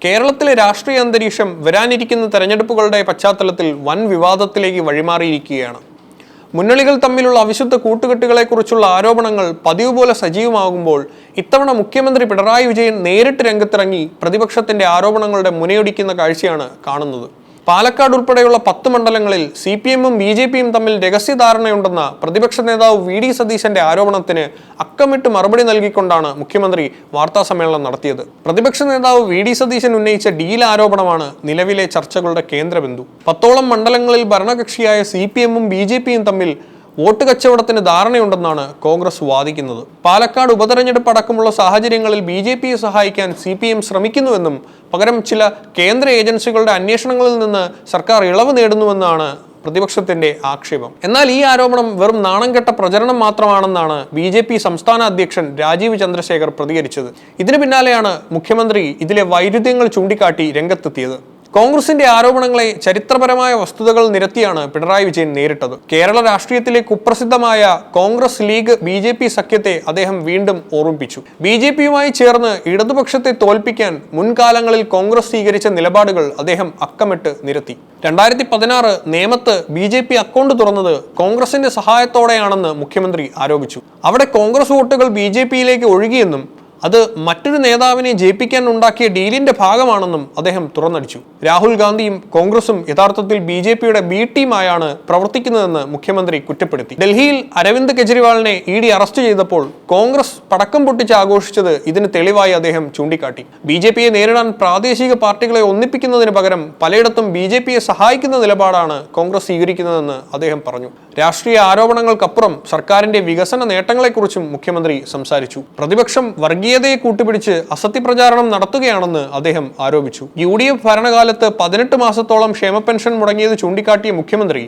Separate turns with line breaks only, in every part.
കേരളത്തിലെ രാഷ്ട്രീയ അന്തരീക്ഷം വരാനിരിക്കുന്ന തെരഞ്ഞെടുപ്പുകളുടെ പശ്ചാത്തലത്തിൽ വൻ വിവാദത്തിലേക്ക് വഴിമാറിയിരിക്കുകയാണ്. മുന്നണികൾ തമ്മിലുള്ള അവിശുദ്ധ കൂട്ടുകെട്ടുകളെക്കുറിച്ചുള്ള ആരോപണങ്ങൾ പതിവ് പോലെ സജീവമാകുമ്പോൾ ഇത്തവണ മുഖ്യമന്ത്രി പിണറായി വിജയൻ നേരിട്ട് രംഗത്തിറങ്ങി പ്രതിപക്ഷത്തിന്റെ ആരോപണങ്ങളുടെ മുനയൊടിക്കുന്ന കാഴ്ചയാണ് കാണുന്നത്. പാലക്കാട് ഉൾപ്പെടെയുള്ള 10 മണ്ഡലങ്ങളിൽ CPM-ഉം BJP-യും തമ്മിൽ രഹസ്യധാരണയുണ്ടെന്ന പ്രതിപക്ഷ നേതാവ് VD സതീശന്റെ ആരോപണത്തിന് അക്കമിട്ട് മറുപടി നൽകിക്കൊണ്ടാണ് മുഖ്യമന്ത്രി വാർത്താസമ്മേളനം നടത്തിയത്. പ്രതിപക്ഷ നേതാവ് VD സതീശൻ ഉന്നയിച്ച ഡീൽ ആരോപണമാണ് നിലവിലെ ചർച്ചകളുടെ കേന്ദ്രബിന്ദു. 10ഓളം മണ്ഡലങ്ങളിൽ ഭരണകക്ഷിയായ CPM-ഉം BJP-യും തമ്മിൽ വോട്ട് കച്ചവടത്തിന് ധാരണയുണ്ടെന്നാണ് കോൺഗ്രസ് വാദിക്കുന്നത്. പാലക്കാട് ഉപതെരഞ്ഞെടുപ്പ് അടക്കമുള്ള സാഹചര്യങ്ങളിൽ BJP-യെ സഹായിക്കാൻ CPM ശ്രമിക്കുന്നുവെന്നും പകരം ചില കേന്ദ്ര ഏജൻസികളുടെ അന്വേഷണങ്ങളിൽ നിന്ന് സർക്കാർ ഇളവ് നേടുന്നുവെന്നാണ് പ്രതിപക്ഷത്തിന്റെ ആക്ഷേപം. എന്നാൽ ഈ ആരോപണം വെറും നാണംകെട്ട പ്രചരണം മാത്രമാണെന്നാണ് BJP സംസ്ഥാന അധ്യക്ഷൻ രാജീവ് ചന്ദ്രശേഖർ പ്രതികരിച്ചത്. ഇതിനു പിന്നാലെയാണ് മുഖ്യമന്ത്രി ഇതിലെ വൈരുദ്ധ്യങ്ങൾ ചൂണ്ടിക്കാട്ടി രംഗത്തെത്തിയത്. കോൺഗ്രസിന്റെ ആരോപണങ്ങളെ ചരിത്രപരമായ വസ്തുതകൾ നിരത്തിയാണ് പിണറായി വിജയൻ നേരിട്ടത്. കേരള രാഷ്ട്രീയത്തിലെ കുപ്രസിദ്ധമായ കോൺഗ്രസ് ലീഗ് BJP സഖ്യത്തെ അദ്ദേഹം വീണ്ടും ഓർമ്മിപ്പിച്ചു. BJP-യുമായി ചേർന്ന് ഇടതുപക്ഷത്തെ തോൽപ്പിക്കാൻ മുൻകാലങ്ങളിൽ കോൺഗ്രസ് സ്വീകരിച്ച നിലപാടുകൾ അദ്ദേഹം അക്കമിട്ട് നിരത്തി. 2016 നേമത്ത് BJP അക്കൗണ്ട് തുറന്നത് കോൺഗ്രസിന്റെ സഹായത്തോടെയാണെന്ന് മുഖ്യമന്ത്രി ആരോപിച്ചു. അവിടെ കോൺഗ്രസ് വോട്ടുകൾ BJP-യിലേക്ക് ഒഴുകിയെന്നും അത് മറ്റൊരു നേതാവിനെ ജയിപ്പിക്കാൻ ഉണ്ടാക്കിയ ഡീലിന്റെ ഭാഗമാണെന്നും അദ്ദേഹം തുറന്നടിച്ചു. രാഹുൽ ഗാന്ധിയും കോൺഗ്രസും യഥാർത്ഥത്തിൽ BJP-യുടെ B ടീമായാണ് പ്രവർത്തിക്കുന്നതെന്ന് മുഖ്യമന്ത്രി കുറ്റപ്പെടുത്തി. ഡൽഹിയിൽ അരവിന്ദ് കെജ്രിവാളിനെ ED അറസ്റ്റ് ചെയ്തപ്പോൾ കോൺഗ്രസ് പടക്കം പൊട്ടിച്ച് ആഘോഷിച്ചത് ഇതിന് തെളിവായി അദ്ദേഹം ചൂണ്ടിക്കാട്ടി. BJP-യെ നേരിടാൻ പ്രാദേശിക പാർട്ടികളെ ഒന്നിപ്പിക്കുന്നതിന് പകരം പലയിടത്തും BJP-യെ സഹായിക്കുന്ന നിലപാടാണ് കോൺഗ്രസ് സ്വീകരിക്കുന്നതെന്ന് അദ്ദേഹം പറഞ്ഞു. രാഷ്ട്രീയ ആരോപണങ്ങൾക്കപ്പുറം സർക്കാരിന്റെ വികസന നേട്ടങ്ങളെക്കുറിച്ചും മുഖ്യമന്ത്രി സംസാരിച്ചു. പ്രതിപക്ഷം വർഗീയതയെ കൂട്ടുപിടിച്ച് അസത്യപ്രചാരണം നടത്തുകയാണെന്ന് അദ്ദേഹം ആരോപിച്ചു. UDF ഭരണകാലത്ത് 18 മാസത്തോളം ക്ഷേമ പെൻഷൻ മുടങ്ങിയത് ചൂണ്ടിക്കാട്ടിയ മുഖ്യമന്ത്രി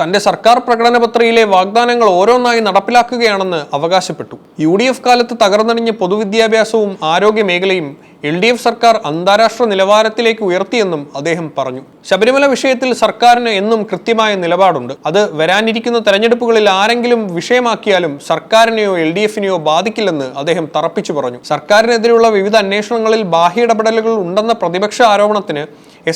തന്റെ സർക്കാർ പ്രകടന പത്രികയിലെ വാഗ്ദാനങ്ങൾ ഓരോന്നായി നടപ്പിലാക്കുകയാണെന്ന് അവകാശപ്പെട്ടു. UDF കാലത്ത് തകർന്നടിഞ്ഞ പൊതുവിദ്യാഭ്യാസവും ആരോഗ്യ മേഖലയും LDF സർക്കാർ അന്താരാഷ്ട്ര നിലവാരത്തിലേക്ക് ഉയർത്തിയെന്നും അദ്ദേഹം പറഞ്ഞു. ശബരിമല വിഷയത്തിൽ സർക്കാരിന് എന്നും കൃത്യമായ നിലപാടുണ്ട്. അത് വരാനിരിക്കുന്ന തെരഞ്ഞെടുപ്പുകളിൽ ആരെങ്കിലും വിഷയമാക്കിയാലും സർക്കാരിനെയോ LDF-നെയോ ബാധിക്കില്ലെന്ന് അദ്ദേഹം തറപ്പിച്ചു പറഞ്ഞു. സർക്കാരിനെതിരെയുള്ള വിവിധ അന്വേഷണങ്ങളിൽ ബാഹ്യ ഇടപെടലുകൾ ഉണ്ടെന്ന പ്രതിപക്ഷ ആരോപണത്തിന്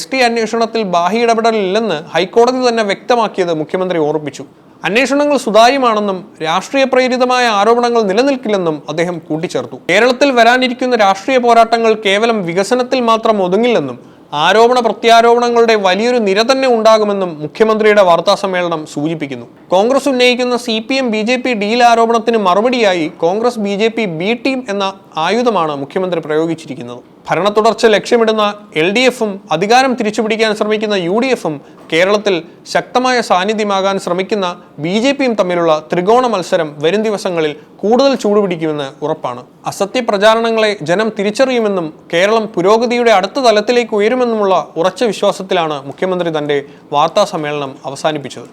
ST അന്വേഷണത്തിൽ ബാഹ്യ ഇടപെടലില്ലെന്ന് ഹൈക്കോടതി തന്നെ വ്യക്തമാക്കിയത് മുഖ്യമന്ത്രി ഓർമ്മിപ്പിച്ചു. അന്വേഷണങ്ങൾ സുതാര്യമാണെന്നും രാഷ്ട്രീയ പ്രേരിതമായ ആരോപണങ്ങൾ നിലനിൽക്കില്ലെന്നും അദ്ദേഹം കൂട്ടിച്ചേർത്തു. കേരളത്തിൽ വരാനിരിക്കുന്ന രാഷ്ട്രീയ പോരാട്ടങ്ങൾ കേവലം വികസനത്തിൽ മാത്രം ഒതുങ്ങില്ലെന്നും ആരോപണ പ്രത്യാരോപണങ്ങളുടെ വലിയൊരു നിര തന്നെ ഉണ്ടാകുമെന്നും മുഖ്യമന്ത്രിയുടെ വാർത്താസമ്മേളനം സൂചിപ്പിക്കുന്നു. കോൺഗ്രസ് ഉന്നയിക്കുന്ന CPM BJP ഡീൽ ആരോപണത്തിന് മറുപടിയായി കോൺഗ്രസ് BJP B ടീം എന്ന ആയുധമാണ് മുഖ്യമന്ത്രി പ്രയോഗിച്ചിരിക്കുന്നത്. ഭരണ തുടർച്ച ലക്ഷ്യമിടുന്ന LDF-ഉം അധികാരം തിരിച്ചുപിടിക്കാൻ ശ്രമിക്കുന്ന UDF-ഉം കേരളത്തിൽ ശക്തമായ സാന്നിധ്യമാകാൻ ശ്രമിക്കുന്ന BJP-യും തമ്മിലുള്ള ത്രികോണ മത്സരം വരും ദിവസങ്ങളിൽ കൂടുതൽ ചൂടുപിടിക്കുമെന്ന് ഉറപ്പാണ്. അസത്യ പ്രചാരണങ്ങളെ ജനം തിരിച്ചറിയുമെന്നും കേരളം പുരോഗതിയുടെ അടുത്ത തലത്തിലേക്ക് ഉയരുമെന്നുമുള്ള ഉറച്ച വിശ്വാസത്തിലാണ് മുഖ്യമന്ത്രി തന്റെ വാർത്താ സമ്മേളനം അവസാനിപ്പിച്ചത്.